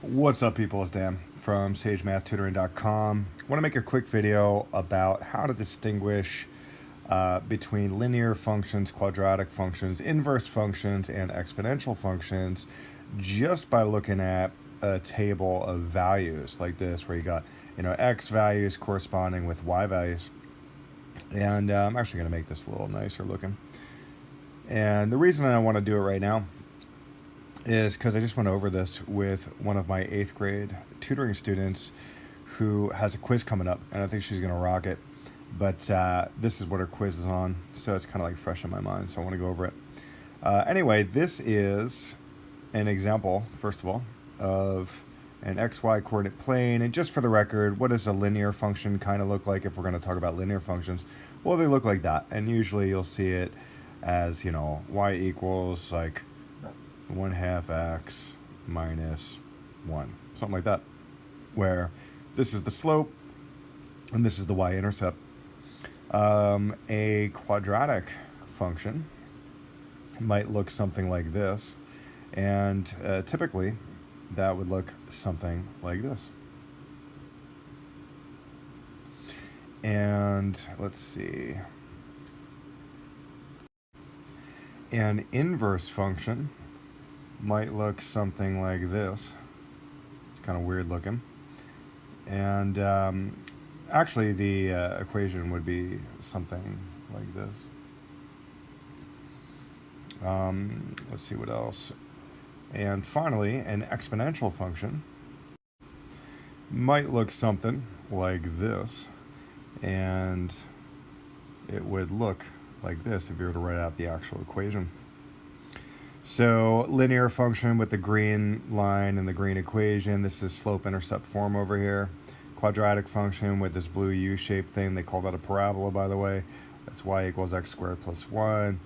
What's up, people? It's Dan from SageMathTutoring.com. I want to make a quick video about how to distinguish between linear functions, quadratic functions, inverse functions, and exponential functions just by looking at a table of values like this, where you got x values corresponding with y values. And I'm actually going to make this a little nicer looking. And the reason I want to do it right now is because I just went over this with one of my 8th grade tutoring students who has a quiz coming up, and I think she's going to rock it. But this is what her quiz is on, so it's kind of like fresh in my mind, so I want to go over it. Anyway, this is an example, first of all, of an xy coordinate plane. And just for the record, what does a linear function kind of look like if we're going to talk about linear functions? Well, they look like that, and usually you'll see it as, y equals like 1/2 x minus 1, something like that, where this is the slope and this is the y-intercept. A quadratic function might look something like this, and typically that would look something like this. And let's see, an inverse function might look something like this. It's kind of weird looking. And actually the equation would be something like this. Let's see what else. And finally, an exponential function might look something like this. And it would look like this if you were to write out the actual equation. So linear function with the green line and the green equation, this is slope-intercept form over here. Quadratic function with this blue U-shaped thing, they call that a parabola, by the way. That's y equals x squared plus 1.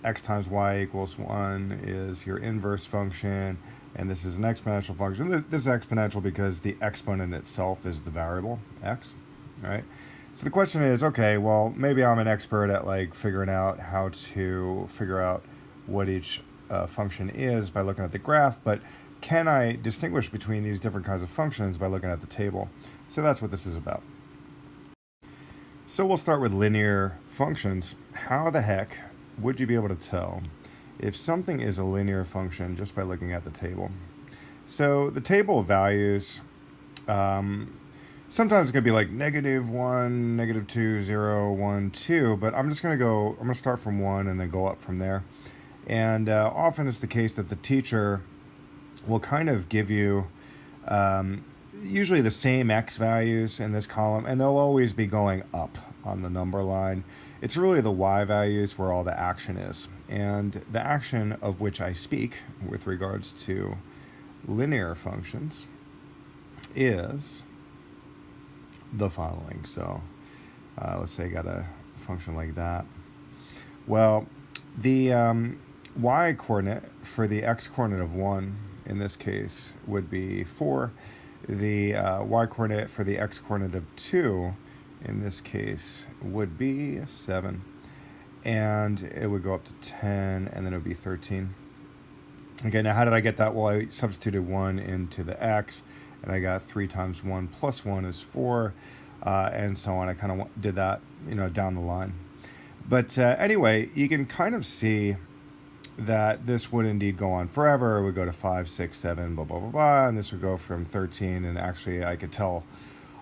X times y equals 1 is your inverse function, and this is an exponential function. This is exponential because the exponent itself is the variable, x, right? So the question is, okay, well, maybe I'm an expert at like figuring out how to figure out what each function is by looking at the graph, but can I distinguish between these different kinds of functions by looking at the table? So that's what this is about. So we'll start with linear functions. How the heck would you be able to tell if something is a linear function just by looking at the table? So the table of values, sometimes it's going to be like -1, -2, 0, 1, 2, but I'm going to start from 1 and then go up from there. And often it's the case that the teacher will kind of give you usually the same x values in this column, and they'll always be going up on the number line. It's really the y values where all the action is. And the action of which I speak with regards to linear functions is the following. So let's say I got a function like that. Well, the y coordinate for the x coordinate of 1 in this case would be 4. The y coordinate for the x coordinate of 2 in this case would be 7. And it would go up to 10, and then it would be 13. Okay, now how did I get that? Well, I substituted 1 into the x, and I got 3 times 1 plus 1 is 4, and so on. I kind of did that, down the line. But anyway, you can kind of see that this would indeed go on forever. It would go to 5, 6, 7, blah, blah, blah, blah, and this would go from 13, and actually I could tell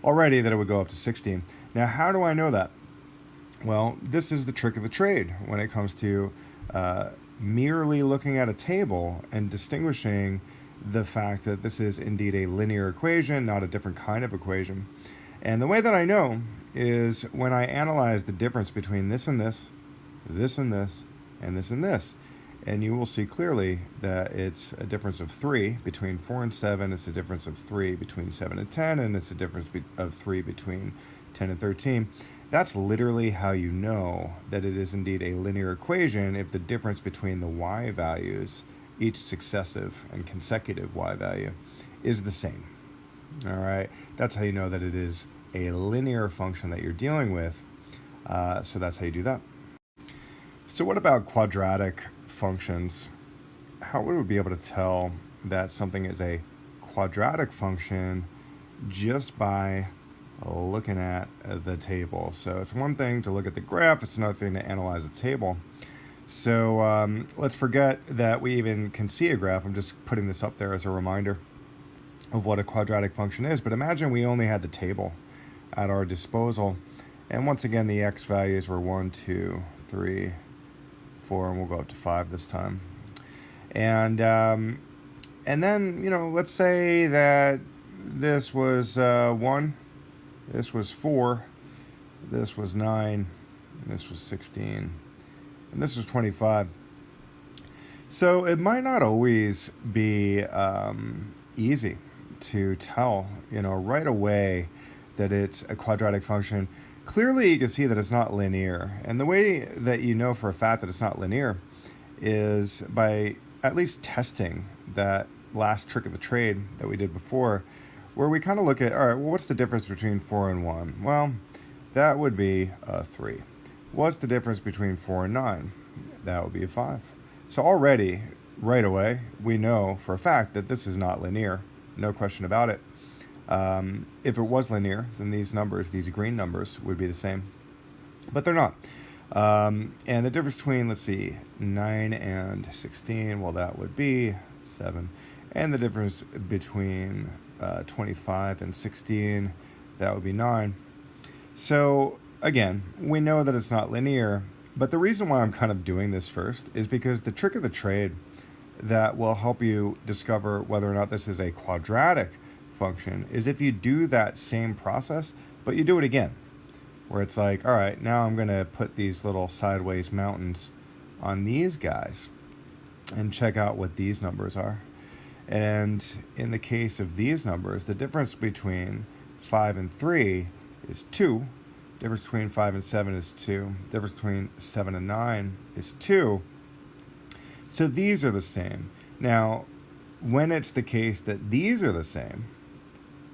already that it would go up to 16. Now, how do I know that? Well, this is the trick of the trade when it comes to merely looking at a table and distinguishing the fact that this is indeed a linear equation, not a different kind of equation. And the way that I know is when I analyze the difference between this and this, this and this, and this and this. And you will see clearly that it's a difference of 3 between 4 and 7. It's a difference of 3 between 7 and 10, and it's a difference of 3 between 10 and 13. That's literally how you know that it is indeed a linear equation if the difference between the y values, each successive and consecutive y value, is the same. All right, that's how you know that it is a linear function that you're dealing with. So that's how you do that. So what about quadratic functions? How would we be able to tell that something is a quadratic function just by looking at the table. So it's one thing to look at the graph, it's another thing to analyze the table. So let's forget that we even can see a graph. I'm just putting this up there as a reminder of what a quadratic function is. But imagine we only had the table at our disposal. And once again, the x values were 1, 2, 3, 4, and we'll go up to 5 this time. And then, let's say that this was 1, this was 4, this was 9, this was 16, and this was 25. So it might not always be easy to tell, right away that it's a quadratic function. Clearly, you can see that it's not linear. And the way that you know for a fact that it's not linear is by at least testing that last trick of the trade that we did before, where we kind of look at, all right, well, what's the difference between 4 and 1? Well, that would be a 3. What's the difference between 4 and 9? That would be a 5. So already, right away, we know for a fact that this is not linear. No question about it. If it was linear, then these numbers, these green numbers, would be the same. But they're not. And the difference between, let's see, 9 and 16, well, that would be 7. And the difference between 25 and 16, that would be 9. So, again, we know that it's not linear. But the reason why I'm kind of doing this first is because the trick of the trade that will help you discover whether or not this is a quadratic function is if you do that same process, but you do it again, where it's like, all right, now I'm going to put these little sideways mountains on these guys and check out what these numbers are. And in the case of these numbers, the difference between 5 and 3 is 2. Difference between 5 and 7 is 2. Difference between 7 and 9 is 2. So these are the same. Now, when it's the case that these are the same,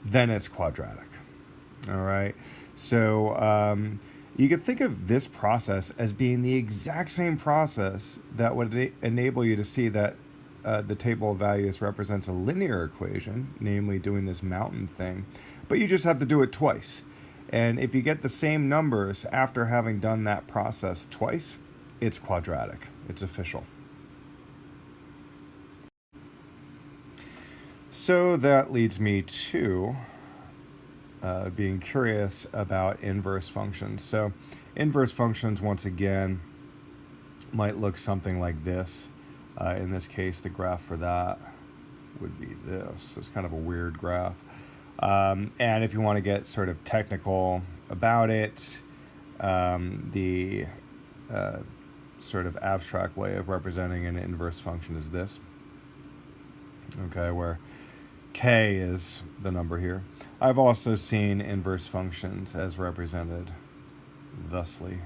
then it's quadratic. All right? So you could think of this process as being the exact same process that would enable you to see that the table of values represents a linear equation, namely doing this mountain thing, but you just have to do it twice. And if you get the same numbers after having done that process twice, it's quadratic. It's official. So that leads me to being curious about inverse functions. So inverse functions, once again, might look something like this. In this case, the graph for that would be this. So it's kind of a weird graph. And if you want to get sort of technical about it, the sort of abstract way of representing an inverse function is this. Okay, where k is the number here. I've also seen inverse functions as represented thusly,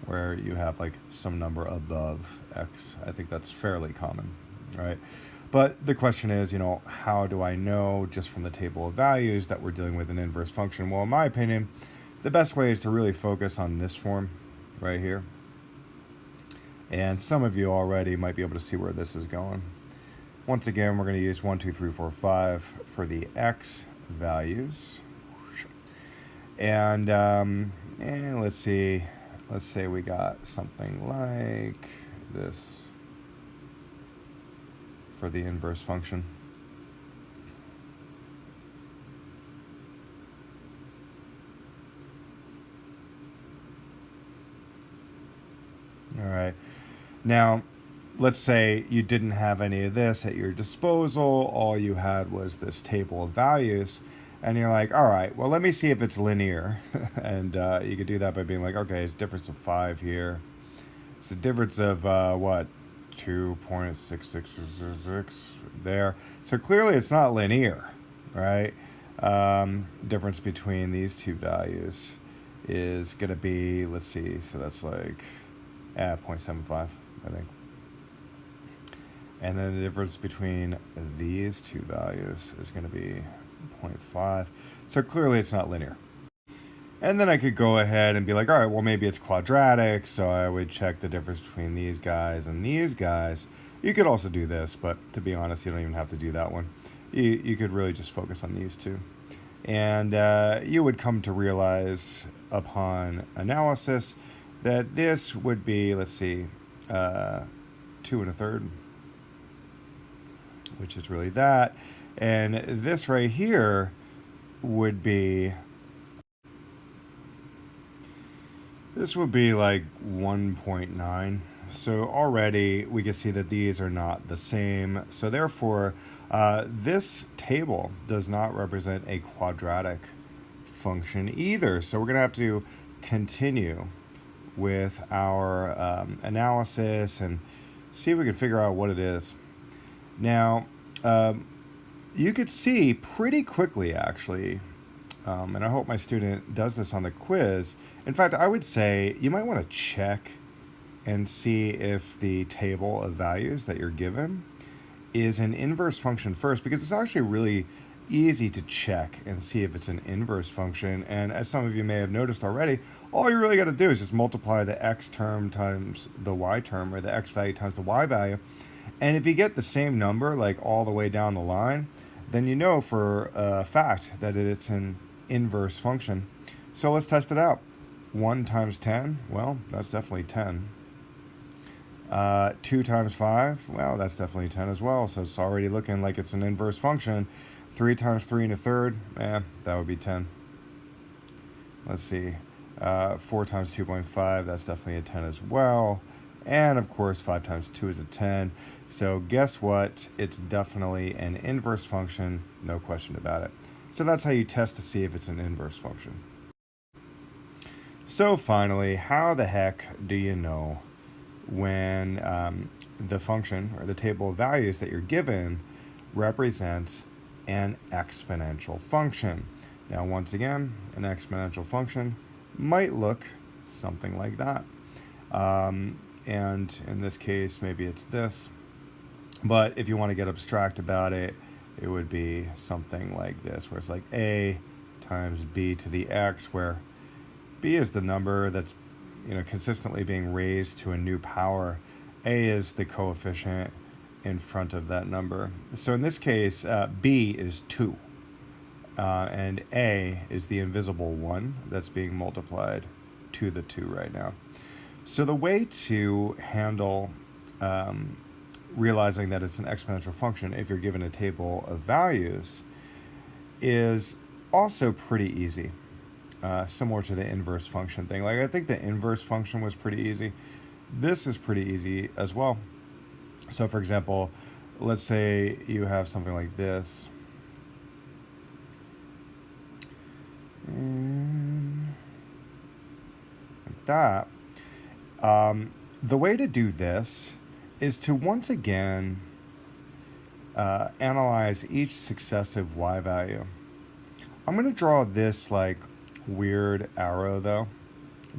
where you have like some number above x. I think that's fairly common, right? But the question is, how do I know just from the table of values that we're dealing with an inverse function? Well, in my opinion, the best way is to really focus on this form right here. And some of you already might be able to see where this is going. Once again, we're going to use 1, 2, 3, 4, 5 for the x values. And let's see. Let's say we got something like this for the inverse function. All right. Now, let's say you didn't have any of this at your disposal. All you had was this table of values. And you're like, all right, well, let me see if it's linear. And you could do that by being like, okay, it's a difference of 5 here. It's a difference of, 2.6666 there. So clearly it's not linear, right? Difference between these two values is going to be, let's see, so that's like 0.75, I think. And then the difference between these two values is going to be 0.5. So clearly it's not linear. And then I could go ahead and be like, all right, well, maybe it's quadratic, so I would check the difference between these guys and these guys. You could also do this, but to be honest, you don't even have to do that one. You could really just focus on these two. And you would come to realize upon analysis that this would be, let's see, 2 1/3, which is really that. And this right here would be, this would be like 1.9. So already we can see that these are not the same. So therefore, this table does not represent a quadratic function either. So we're going to have to continue with our analysis and see if we can figure out what it is. Now, you could see pretty quickly, actually, and I hope my student does this on the quiz. In fact, I would say you might want to check and see if the table of values that you're given is an inverse function first, because it's actually really easy to check and see if it's an inverse function. And as some of you may have noticed already, all you really got to do is just multiply the x term times the y term, or the x value times the y value. And if you get the same number, like all the way down the line, then you know for a fact that it's an inverse function. So let's test it out. 1 times 10, well, that's definitely 10. 2 times 5, well, that's definitely 10 as well. So it's already looking like it's an inverse function. 3 times 3 1/3, that would be 10. Let's see. 4 times 2.5, that's definitely a 10 as well. And of course, 5 times 2 is a 10. So guess what? It's definitely an inverse function, no question about it. So that's how you test to see if it's an inverse function. So finally, how the heck do you know when the function or the table of values that you're given represents an exponential function? Now, once again, an exponential function might look something like that. And in this case, maybe it's this. But if you want to get abstract about it, it would be something like this, where it's like a times b to the x, where b is the number that's consistently being raised to a new power. A is the coefficient in front of that number. So in this case, b is 2. And a is the invisible 1 that's being multiplied to the 2 right now. So the way to handle realizing that it's an exponential function if you're given a table of values is also pretty easy, similar to the inverse function thing. Like, I think the inverse function was pretty easy. This is pretty easy as well. So for example, let's say you have something like this. And like that. The way to do this is to once again analyze each successive y value. I'm going to draw this like weird arrow though,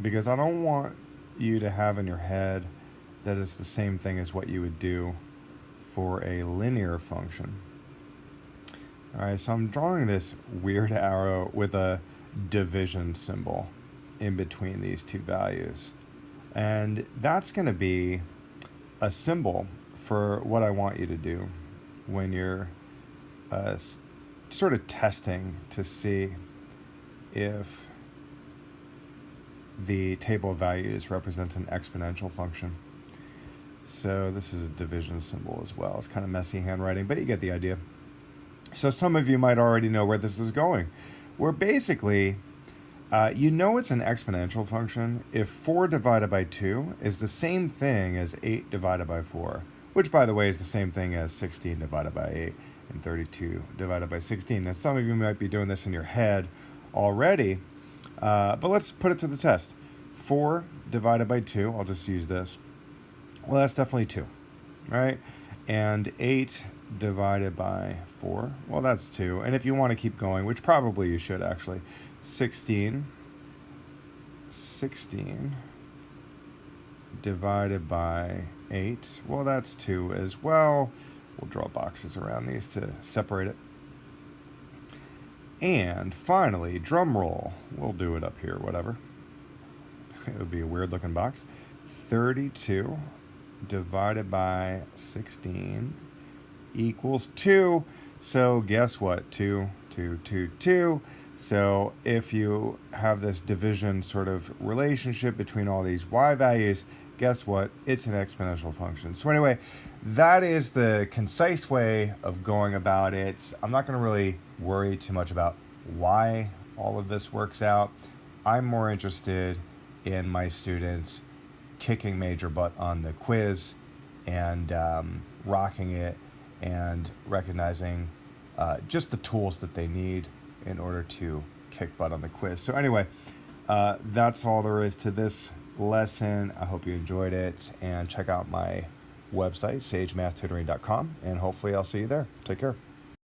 because I don't want you to have in your head that it's the same thing as what you would do for a linear function. All right, so I'm drawing this weird arrow with a division symbol in between these two values. And that's going to be a symbol for what I want you to do when you're sort of testing to see if the table of values represents an exponential function. So this is a division symbol as well. It's kind of messy handwriting, but you get the idea. So some of you might already know where this is going. Where basically, it's an exponential function if 4 divided by 2 is the same thing as 8 divided by 4, which, by the way, is the same thing as 16 divided by 8 and 32 divided by 16. Now, some of you might be doing this in your head already, but let's put it to the test. 4 divided by 2, I'll just use this. Well, that's definitely 2, right? And 8 divided by 4, well, that's 2. And if you want to keep going, which probably you should actually, 16 divided by 8, well, that's 2 as well. We'll draw boxes around these to separate it. And finally, drum roll. We'll do it up here, whatever. It would be a weird looking box. 32 divided by 16 equals 2. So guess what? 2, 2, 2, 2. So if you have this division sort of relationship between all these y values, guess what? It's an exponential function. So anyway, that is the concise way of going about it. I'm not going to really worry too much about why all of this works out. I'm more interested in my students kicking major butt on the quiz and rocking it and recognizing just the tools that they need in order to kick butt on the quiz. So anyway, that's all there is to this lesson. I hope you enjoyed it, and check out my website, sagemathtutoring.com, and hopefully I'll see you there. Take care.